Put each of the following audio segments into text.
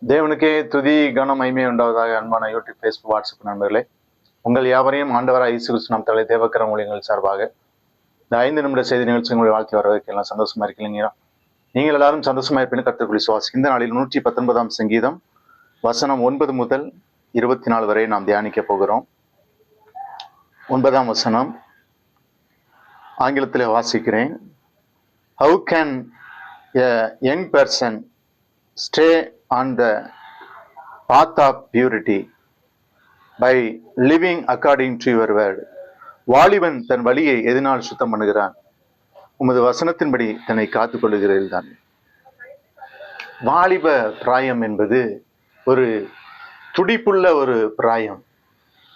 தேவனுக்கே துதி கனம் மகிமை உண்டாவதாக. அன்பான யூடியூப், ஃபேஸ்புக், வாட்ஸ்அப் நண்பர்களே, உங்கள் யாவரையும் ஆண்டவராக இயேசு கிறிஸ்து நாம் தலை தேவக்கரம் ஊழியங்கள் சார்பாக இந்த 5 நிமிட செய்தி நிகழ்ச்சி உங்களை வாழ்த்தி வரவேற்க எல்லாம் சந்தோஷமா இருக்கீங்களா? நீங்கள் எல்லாரும் சந்தோஷமா இருப்பேன்னு கர்த்தருக்குள் விசுவாசி. இந்த நாளில் 119ஆம் சங்கீதம் வசனம் 9 முதல் 24 வரை நாம் தியானிக்க போகிறோம். 9ஆம் வசனம் ஆங்கிலத்தில் வாசிக்கிறேன். How can a young person stay on the path of purity by living according to your word? வாலிபன் தன் வழியை எதனால் சுத்தம் பண்ணுகிறான்? உமது வசனத்தின்படி தன்னை காத்துக் கொள்ளுகிறீர்கள் தான். வாலிப பிராயம் என்பது ஒரு துடிப்புள்ள ஒரு பிராயம்,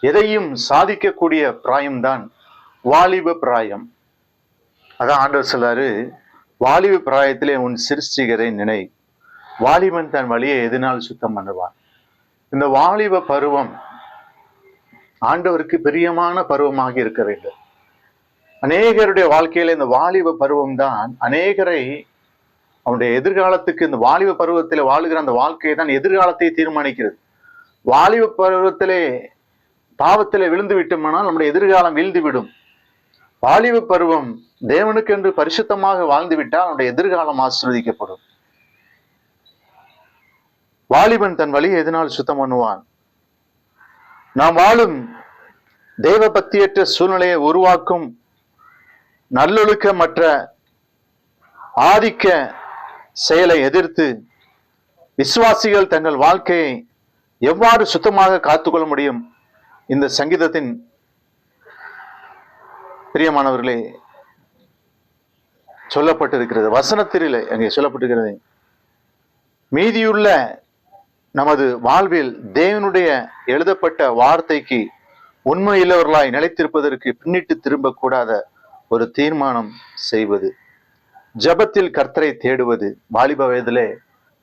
எதையும் சாதிக்கக்கூடிய பிராயம்தான் வாலிப பிராயம். அதான் ஆண்டவர் சொல்றாரு, வாலிப பிராயத்திலே உன் சிருஷ்டிகரை நினை. வாலிபன் தன் வழியை எதனால் சுத்தம் பண்ணுவான்? இந்த வாலிப பருவம் ஆண்டவருக்கு பிரியமான பருவமாக இருக்க வேண்டும். அநேகருடைய வாழ்க்கையில இந்த வாலிப பருவம் தான் அநேகரை அவனுடைய எதிர்காலத்துக்கு, இந்த வாலிப பருவத்தில் வாழுகிற அந்த வாழ்க்கையை தான் எதிர்காலத்தை தீர்மானிக்கிறது. வாலிப பருவத்திலே பாவத்திலே விழுந்து விட்டோம்னால் நம்முடைய எதிர்காலம் வீழ்ந்துவிடும். வாலிப பருவம் தேவனுக்கென்று பரிசுத்தமாக வாழ்ந்து விட்டால் நம்முடைய எதிர்காலம் ஆசீர்வதிக்கப்படும். வாலிபன் தன் வழியை எதனால் சுத்தம் பண்ணுவான்? நாம் வாழும் தெய்வ பக்தியற்ற சூழ்நிலையை உருவாக்கும் நல்லொழுக்கமற்ற ஆதிக்க செயலை எதிர்த்து விசுவாசிகள் தங்கள் வாழ்க்கையை எவ்வாறு சுத்தமாக காத்துக்கொள்ள முடியும்? இந்த சங்கீதத்தின் பிரியமானவர்களே சொல்லப்பட்டிருக்கிறது, வசனத்திலே அங்கே சொல்லப்பட்டிருக்கிறது. மீதியுள்ள நமது வாழ்வில் தேவனுடைய எழுதப்பட்ட வார்த்தைக்கு உண்மையுள்ளவர்களாய் நிலைத்திருப்பதற்கு பின்னிட்டு திரும்பக்கூடாத ஒரு தீர்மானம் செய்வது, ஜபத்தில் கர்த்தரை தேடுவது. வாலிப வயதிலே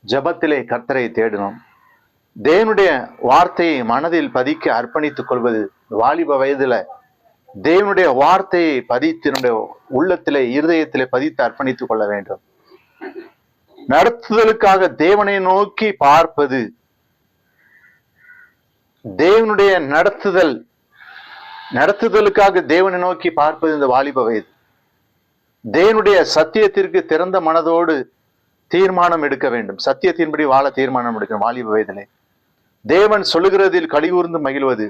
ஜபத்திலே கர்த்தரை தேடணும். தேவனுடைய வார்த்தையை மனதில் பதிக்க அர்ப்பணித்துக் கொள்வது. வாலிப வயதுல தேவனுடைய வார்த்தையை பதித்து உள்ளத்திலே இருதயத்திலே பதித்து அர்ப்பணித்துக் கொள்ள வேண்டும். நடத்துதலுக்காக தேவனை நோக்கி பார்ப்பது, தேவனுடைய நடத்துதலுக்காக தேவனை நோக்கி பார்ப்பது இந்த வாலிப வயது. தேவனுடைய சத்தியத்திற்கு திறந்த மனதோடு தீர்மானம் எடுக்க வேண்டும். சத்தியத்தின்படி வாழ தீர்மானம் எடுக்கணும். வாலிப வயதிலே தேவன் சொல்லுகிறதில் கலிகூர்ந்து மகிழ்வது,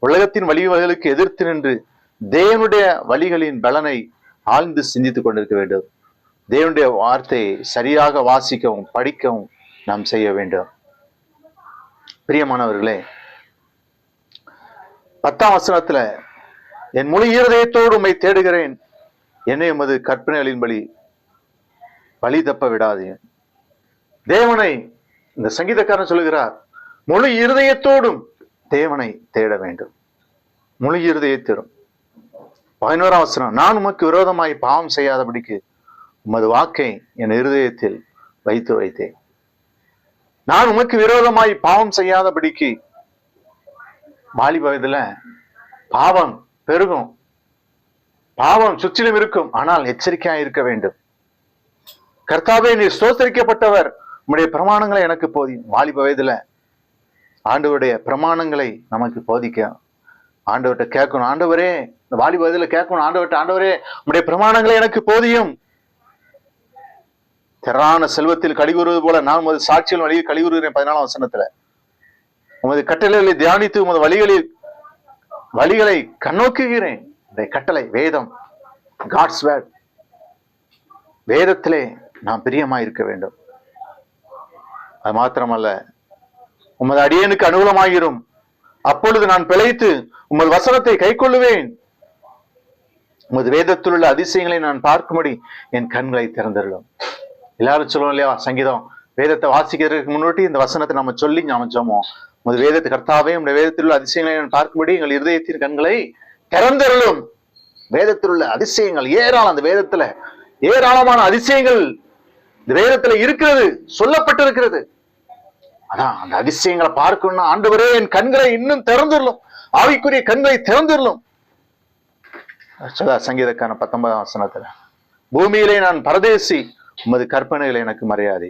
உலகத்தின் வழிகளுக்கு எதிர்த்து நின்று தேவனுடைய வழிகளின் பலனை ஆழ்ந்து சிந்தித்துக் கொண்டிருக்க வேண்டும். தேவனுடைய வார்த்தையை சரியாக வாசிக்கவும் படிக்கவும் நாம் செய்ய வேண்டும். பிரியமானவர்களே, 10ஆம் வசனத்துல, என் முழு இருதயத்தோடு உம்மை தேடுகிறேன், என்னை உமது கற்பனைகளின்படி வழி தப்ப விடாதீங்க. தேவனை இந்த சங்கீதக்காரன் சொல்லுகிறார், முழு இருதயத்தோடும் தேவனை தேட வேண்டும். முழு இருதயத்தோடும். 11ஆம் வசனம், நான் உமக்கு விரோதமாய் பாவம் செய்யாதபடிக்கு உமது வாக்கை என் இருதயத்தில் வைத்து வைத்தேன். நான் உமக்கு விரோதமாய் பாவம் செய்யாதபடிக்கு. வாலிப வயதுல பாவம் பெருகும், பாவம் சுற்றிலும் இருக்கும், ஆனால் எச்சரிக்கையா இருக்க வேண்டும். கர்த்தாவே, நீர் ஸ்தோத்திரிக்கப்பட்டவர், உம்முடைய பிரமாணங்களை எனக்கு போதியும். வாலிப வயதுல ஆண்டவருடைய பிரமாணங்களை நமக்கு போதிக்க ஆண்டவர்கிட்ட கேட்கணும். ஆண்டவரே, இந்த வாலிப வயதுல கேட்கணும் ஆண்டவர்கிட்ட, ஆண்டவரே உம்முடைய பிரமாணங்களை எனக்கு போதியும். திரளான செல்வத்தில் கலிகூறுவது போல நான் உமது சாட்சிகள் வழியில் கலிகூறுகிறேன். 14ஆம் வசனத்துல, உமது கட்டளைகளை தியானித்து உமது வழிகளை கண்ணோக்குகிறேன். இந்த கட்டளை வேதம், காட்ஸ் வேர்ட். வேதத்திலே நாம் பிரியமா இருக்க வேண்டும். அது மாத்திரமல்ல, உமது அடியனுக்கு அனுகூலமாகிரும், அப்பொழுது நான் பிழைத்து உமது வசனத்தை கை கொள்ளுவேன். உமது வேதத்தில் உள்ள அதிசயங்களை நான் பார்க்கும்படி என் கண்களை திறந்துள்ளோம். எல்லாரும் சொல்லுவோம் இல்லையா, சங்கீதம், வேதத்தை வாசிக்கிறதுக்கு முன்னாடி இந்த வசனத்தை நம்ம சொல்லி ஞாபகம், உமது வேதத்தை கர்த்தாவே உடைய வேதத்தில் உள்ள அதிசயங்களை நான் பார்க்கும்படி எங்கள் இருதயத்தின் கண்களை திறந்தருளும். வேதத்தில் உள்ள அதிசயங்கள் ஏராளம். அந்த வேதத்துல ஏராளமான அதிசயங்கள் இந்த வேதத்துல இருக்கிறது, சொல்லப்பட்டிருக்கிறது. அதான் அந்த அதிசயங்களை பார்க்கணும்னா ஆண்டவரே என் கண்களை இன்னும் திறந்துள்ளோம், ஆவிக்குரிய கண்களை திறந்துள்ளோம். சங்கீதக்கான 19ஆம் வசனத்துல, பூமியிலே நான் பரதேசி, உமது கற்பனைகள் எனக்கு மரியாதை.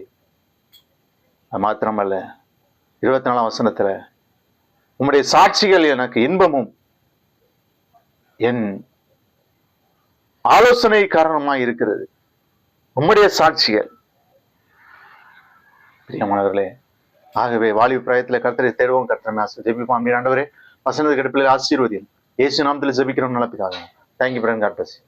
அது மாத்திரமல்ல, 24ஆம் வசனத்துல உம்முடைய சாட்சிகள் எனக்கு இன்பமும் என் ஆலோசனை காரணமாய் இருக்கிறது. உம்முடைய சாட்சிகள். பிரியமானவர்களே, ஆகவே வாலிப பிராயத்துல கர்த்தரை தேடுவோம். கர்த்தர் ஜெபிப்போம். ஆண்டவரே, வசனத்துக்கு அடுப்பில் ஆசீர்வதியும். இயேசு நாமத்தில் ஜெபிக்கிறோம் நல்ல பிதாவே. Thank you brother. God bless you.